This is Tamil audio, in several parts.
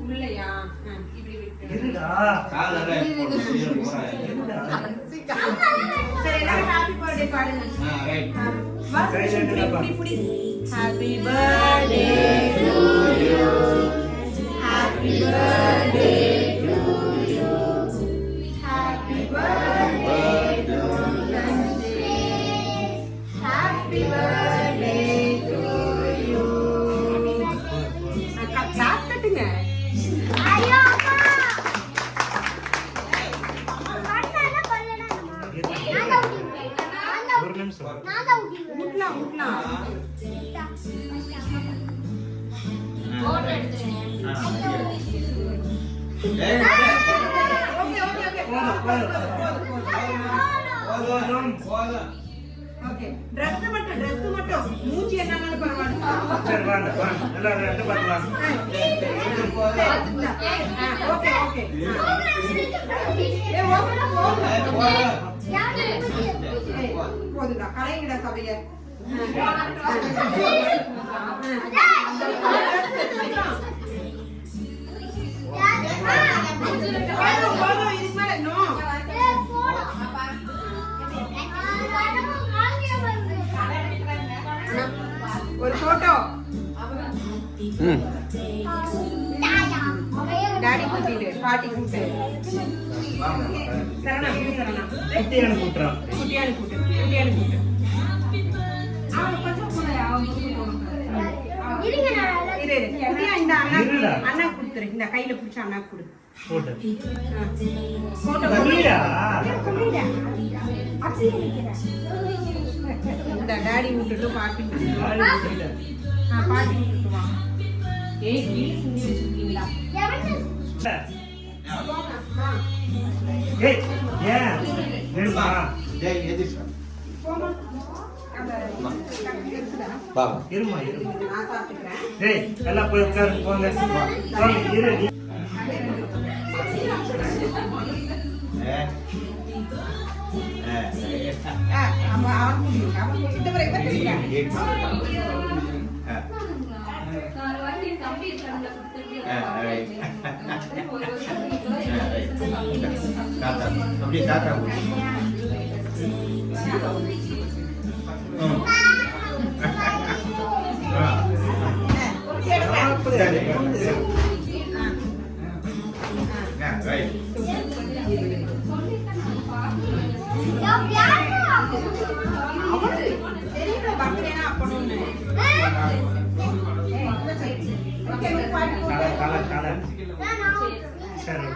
உள்ளையா இப்படி இருடா காலல சரி எல்லாரும் ஹாப்பி பர்த்டே பாடுங்க right happy birthday to you happy birthday to you happy birthday to happy birthday to you காத்துட்டுங்க ஒரு நிமிஷம் முட்லாம் ஓகே Dress மட்டும் மூஞ்சி என்னன்னாலும் பரவாயில்லை. சரி வாங்க எல்லாரும் ரெண்டு பார்க்கலாம். ஓகே போதுடா கலைஞடா சபைய ஒரு போட்டோ டாடி கூட்டிட்டு பாட்டி கூட்டு சரணா குட்டியான கூட்டுறான். குட்டியான கூட்டு அவங்க கொஞ்சம் கூட அவங்க குட்டியா இந்த அண்ணா கொடுத்துரு இந்த கையில பிடிச்ச அண்ணா கொடு போட்டு போட்டோ கம்மிடா இந்த டாடி விட்டுட்டு பாட்டி ஆளு குட்டில பாட்டி விட்டுட்டு வா ஏய் கீழே சிந்தி வச்சிருக்கீங்களா ஏய் ஏன் வேணுமா ஜெய் எதிர்ஷா போமா பா இருமா நான் சாப்பிட்டுக்கிறேன் ஏய் எல்லாம் போய் உட்காருங்க போங்க போங்க இரு நீ அவன் இந்த முறை அப்படியே தாத்தா சரி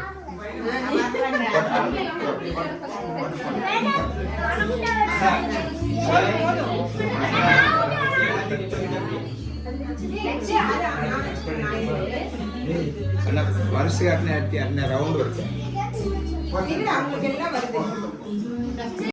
வருஷம் அண்ணன் ரவுண்ட் இருக்கு அவங்களுக்கு எல்லாம் வருது